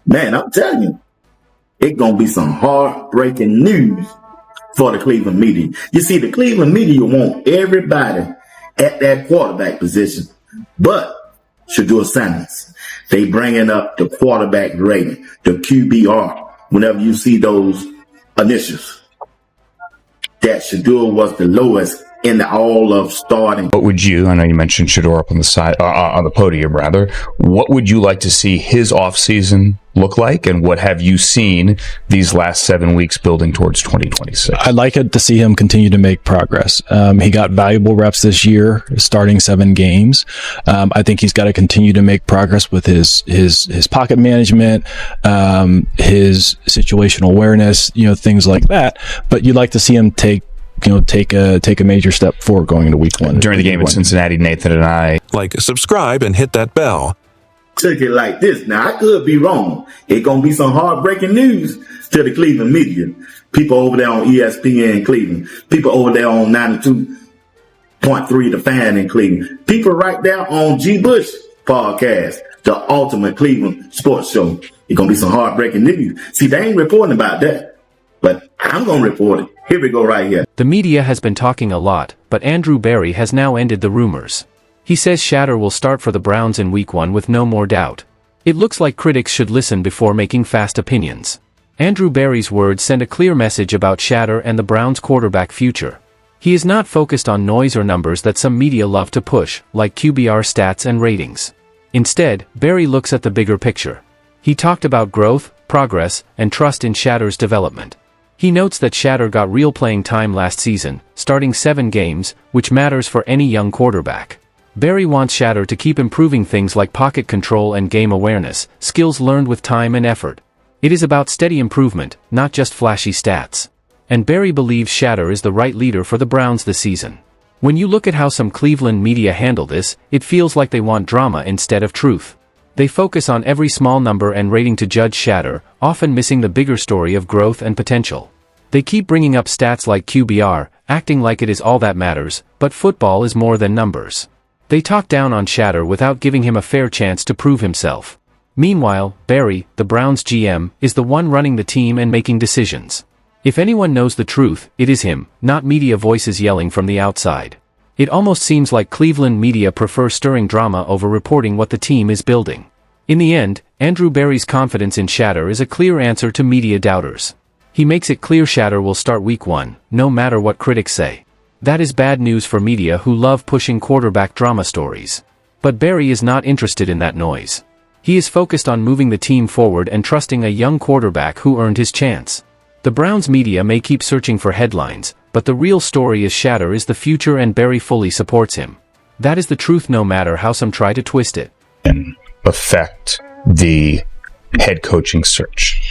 Man, I'm telling you, it's going to be some heartbreaking news for the Cleveland media. You see, the Cleveland media want everybody at that quarterback position, but Shedeur Sanders, they bringing up the quarterback rating, the QBR, whenever you see those initials. That Shedeur was the lowest in all of starting. What would you, I know you mentioned Shedeur up on the side, on the podium rather, what would you like to see his offseason look like, and what have you seen these last 7 weeks building towards 2026? I'd like it to see him continue to make progress. He got valuable reps this year, starting 7 games. I think he's got to continue to make progress with his pocket management, his situational awareness, things like that. But you'd like to see him take a major step forward going into week 1. During the game in Cincinnati, Nathan and I subscribe and hit that bell. Took it like this. Now, I could be wrong. It's going to be some heartbreaking news to the Cleveland media. People over there on ESPN Cleveland. People over there on 92.3 The Fan in Cleveland. People right there on G. Bush podcast, the ultimate Cleveland sports show. It's going to be some heartbreaking news. See, they ain't reporting about that, but I'm going to report it. Here we go right here. The media has been talking a lot, but Andrew Berry has now ended the rumors. He says Shedeur will start for the Browns in week 1 with no more doubt. It looks like critics should listen before making fast opinions. Andrew Berry's words send a clear message about Shedeur and the Browns' quarterback future. He is not focused on noise or numbers that some media love to push, like QBR stats and ratings. Instead, Berry looks at the bigger picture. He talked about growth, progress, and trust in Shedeur's development. He notes that Shedeur got real playing time last season, starting 7 games, which matters for any young quarterback. Berry wants Shedeur to keep improving things like pocket control and game awareness, skills learned with time and effort. It is about steady improvement, not just flashy stats. And Berry believes Shedeur is the right leader for the Browns this season. When you look at how some Cleveland media handle this, it feels like they want drama instead of truth. They focus on every small number and rating to judge Shedeur, often missing the bigger story of growth and potential. They keep bringing up stats like QBR, acting like it is all that matters, but football is more than numbers. They talk down on Shedeur without giving him a fair chance to prove himself. Meanwhile, Berry, the Browns GM, is the one running the team and making decisions. If anyone knows the truth, it is him, not media voices yelling from the outside. It almost seems like Cleveland media prefer stirring drama over reporting what the team is building. In the end, Andrew Berry's confidence in Shedeur is a clear answer to media doubters. He makes it clear Shedeur will start week 1, no matter what critics say. That is bad news for media who love pushing quarterback drama stories. But Berry is not interested in that noise. He is focused on moving the team forward and trusting a young quarterback who earned his chance. The Browns media may keep searching for headlines, but the real story is Shedeur is the future and Berry fully supports him. That is the truth no matter how some try to twist it. And affect the head coaching search.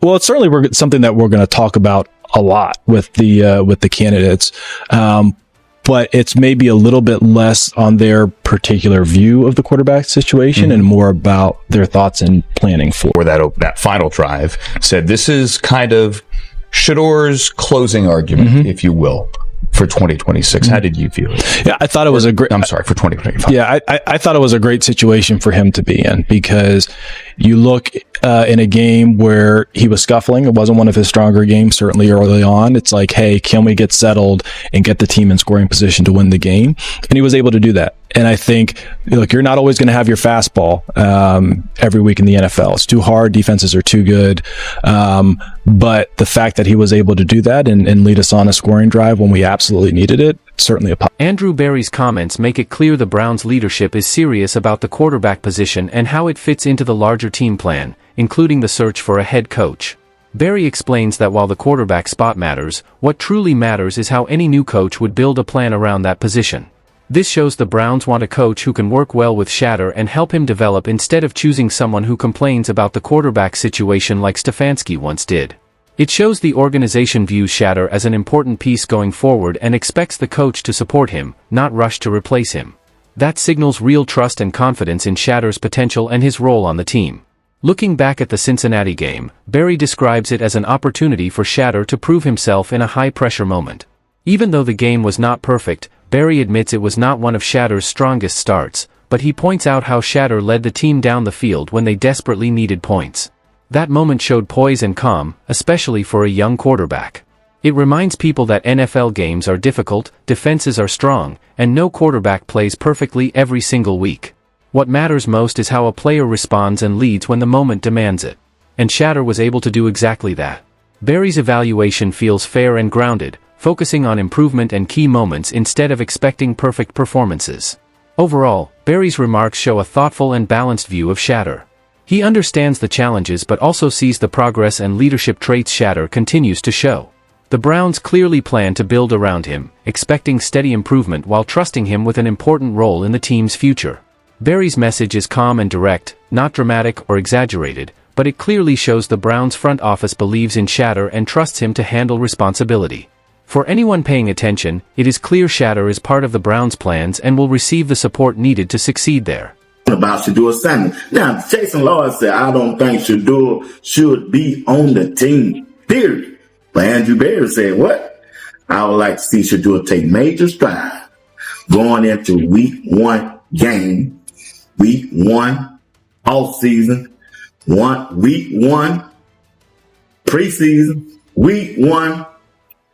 Well, it's certainly something that we're going to talk about a lot with the candidates, but it's maybe a little bit less on their particular view of the quarterback situation and more about their thoughts and planning for that final drive. Said this is kind of Shedeur's closing argument, if you will, for 2026. How did you view it? Yeah, I thought it was for 2025. Yeah, I thought it was a great situation for him to be in, because you look in a game where he was scuffling. It wasn't one of his stronger games, certainly early on. It's like, hey, can we get settled and get the team in scoring position to win the game? And he was able to do that. And I think, look, you're not always going to have your fastball every week in the NFL. It's too hard. Defenses are too good. But the fact that he was able to do that and lead us on a scoring drive when we absolutely needed it, certainly a positive. Andrew Berry's comments make it clear the Browns' leadership is serious about the quarterback position and how it fits into the larger team plan, including the search for a head coach. Berry explains that while the quarterback spot matters, what truly matters is how any new coach would build a plan around that position. This shows the Browns want a coach who can work well with Shedeur and help him develop instead of choosing someone who complains about the quarterback situation like Stefanski once did. It shows the organization views Shedeur as an important piece going forward and expects the coach to support him, not rush to replace him. That signals real trust and confidence in Shedeur's potential and his role on the team. Looking back at the Cincinnati game, Berry describes it as an opportunity for Shedeur to prove himself in a high-pressure moment. Even though the game was not perfect, Berry admits it was not one of Shedeur's strongest starts, but he points out how Shedeur led the team down the field when they desperately needed points. That moment showed poise and calm, especially for a young quarterback. It reminds people that NFL games are difficult, defenses are strong, and no quarterback plays perfectly every single week. What matters most is how a player responds and leads when the moment demands it. And Shedeur was able to do exactly that. Barry's evaluation feels fair and grounded, focusing on improvement and key moments instead of expecting perfect performances. Overall, Barry's remarks show a thoughtful and balanced view of Shedeur. He understands the challenges but also sees the progress and leadership traits Shedeur continues to show. The Browns clearly plan to build around him, expecting steady improvement while trusting him with an important role in the team's future. Barry's message is calm and direct, not dramatic or exaggerated, but it clearly shows the Browns front office believes in Shedeur and trusts him to handle responsibility. For anyone paying attention, it is clear Shedeur is part of the Browns' plans and will receive the support needed to succeed there. About Shedeur Sanders. Now, Jason Lloyd said, I don't think Shedeur should be on the team, period. But Andrew Berry said, what? I would like to see Shedeur take major strides going into week 1 game, week 1 off season, week 1 preseason, week 1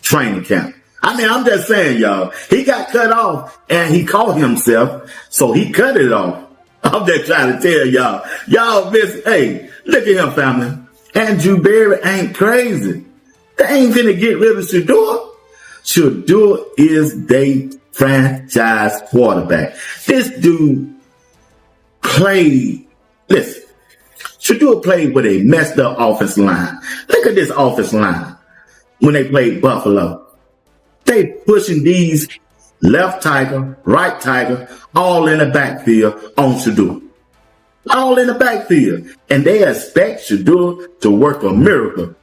training camp. I mean, I'm just saying, y'all, he got cut off and he caught himself, so he cut it off. I'm just trying to tell y'all. Y'all miss, hey, look at him, family. Andrew Berry ain't crazy. They ain't gonna get rid of Shedeur. Shedeur is their franchise quarterback. This dude played, listen, Shedeur played with a messed up offensive line. Look at this offensive line when they played Buffalo. They pushing these left tackle, right tackle, all in the backfield on Shedeur. All in the backfield. And they expect Shedeur to work a miracle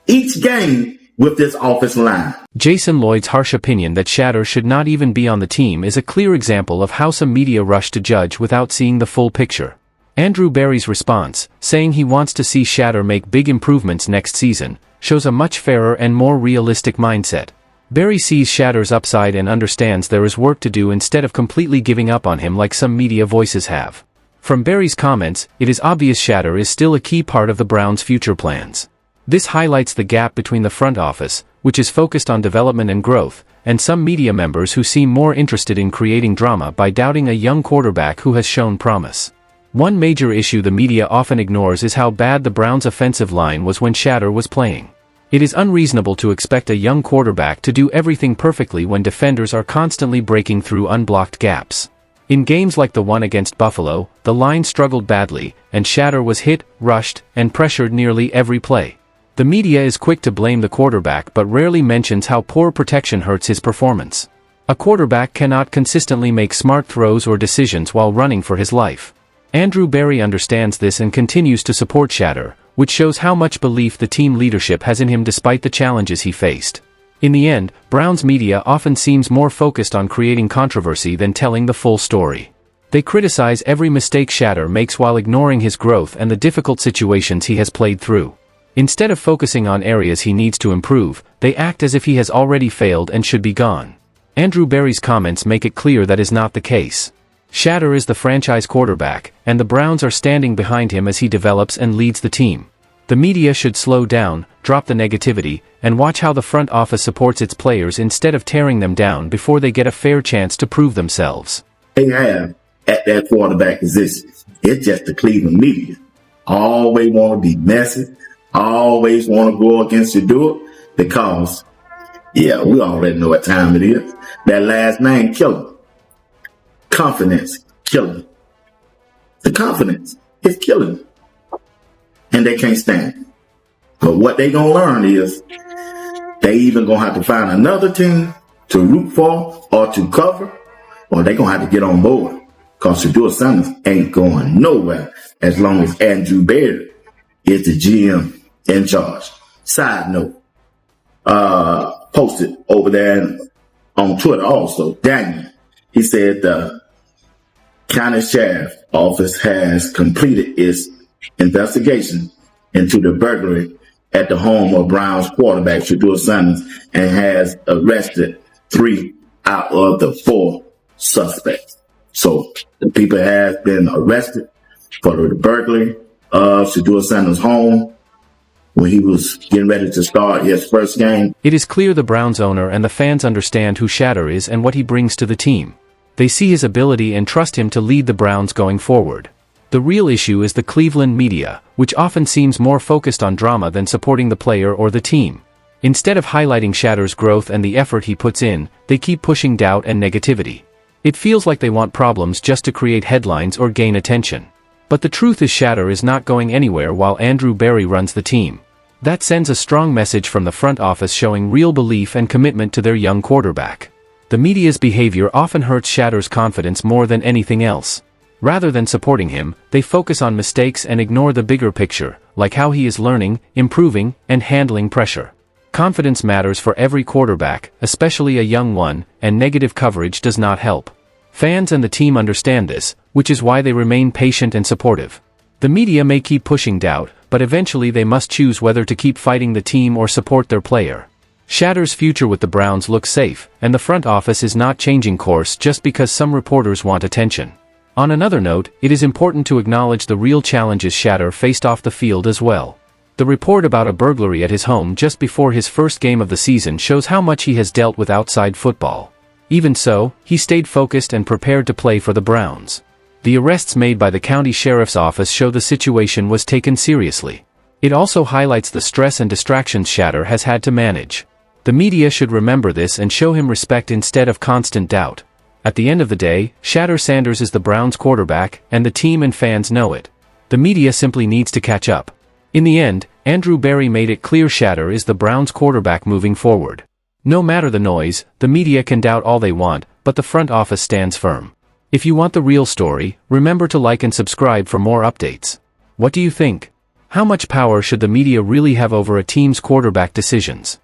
each game with this offensive line. Jason Lloyd's harsh opinion that Shedeur should not even be on the team is a clear example of how some media rush to judge without seeing the full picture. Andrew Berry's response, saying he wants to see Shedeur make big improvements next season, shows a much fairer and more realistic mindset. Berry sees Shedeur's upside and understands there is work to do instead of completely giving up on him like some media voices have. From Berry's comments, it is obvious Shedeur is still a key part of the Browns' future plans. This highlights the gap between the front office, which is focused on development and growth, and some media members who seem more interested in creating drama by doubting a young quarterback who has shown promise. One major issue the media often ignores is how bad the Browns' offensive line was when Shedeur was playing. It is unreasonable to expect a young quarterback to do everything perfectly when defenders are constantly breaking through unblocked gaps. In games like the one against Buffalo, the line struggled badly, and Shedeur was hit, rushed, and pressured nearly every play. The media is quick to blame the quarterback but rarely mentions how poor protection hurts his performance. A quarterback cannot consistently make smart throws or decisions while running for his life. Andrew Berry understands this and continues to support Shedeur, which shows how much belief the team leadership has in him despite the challenges he faced. In the end, Browns media often seems more focused on creating controversy than telling the full story. They criticize every mistake Shedeur makes while ignoring his growth and the difficult situations he has played through. Instead of focusing on areas he needs to improve, they act as if he has already failed and should be gone. Andrew Berry's comments make it clear that is not the case. Shedeur is the franchise quarterback, and the Browns are standing behind him as he develops and leads the team. The media should slow down, drop the negativity, and watch how the front office supports its players instead of tearing them down before they get a fair chance to prove themselves. They have at that quarterback position. It's just the Cleveland media. Always want to be messy. Always want to go against Shedeur because, yeah, we already know what time it is. That last name, killer. Confidence, killer. The confidence is killing them. And they can't stand it. But what they gonna learn is they even gonna have to find another team to root for or to cover, or they gonna have to get on board. Because Shedeur Sanders ain't going nowhere as long as Andrew Berry is the GM in charge. Side note, posted over there on Twitter also, Daniel. He said the county sheriff office has completed its investigation into the burglary at the home of Browns quarterback Shedeur Sanders and has arrested 3 out of the 4 suspects. So the people have been arrested for the burglary of Shedeur Sanders' home when he was getting ready to start his first game. It is clear the Browns owner and the fans understand who Shedeur is and what he brings to the team. They see his ability and trust him to lead the Browns going forward. The real issue is the Cleveland media, which often seems more focused on drama than supporting the player or the team. Instead of highlighting Shedeur's growth and the effort he puts in, they keep pushing doubt and negativity. It feels like they want problems just to create headlines or gain attention. But the truth is Shedeur is not going anywhere while Andrew Berry runs the team. That sends a strong message from the front office showing real belief and commitment to their young quarterback. The media's behavior often hurts Shedeur's confidence more than anything else. Rather than supporting him, they focus on mistakes and ignore the bigger picture, like how he is learning, improving, and handling pressure. Confidence matters for every quarterback, especially a young one, and negative coverage does not help. Fans and the team understand this, which is why they remain patient and supportive. The media may keep pushing doubt, but eventually they must choose whether to keep fighting the team or support their player. Shedeur's future with the Browns looks safe, and the front office is not changing course just because some reporters want attention. On another note, it is important to acknowledge the real challenges Shedeur faced off the field as well. The report about a burglary at his home just before his first game of the season shows how much he has dealt with outside football. Even so, he stayed focused and prepared to play for the Browns. The arrests made by the county sheriff's office show the situation was taken seriously. It also highlights the stress and distractions Shedeur has had to manage. The media should remember this and show him respect instead of constant doubt. At the end of the day, Shedeur Sanders is the Browns quarterback, and the team and fans know it. The media simply needs to catch up. In the end, Andrew Berry made it clear Shedeur is the Browns quarterback moving forward. No matter the noise, the media can doubt all they want, but the front office stands firm. If you want the real story, remember to like and subscribe for more updates. What do you think? How much power should the media really have over a team's quarterback decisions?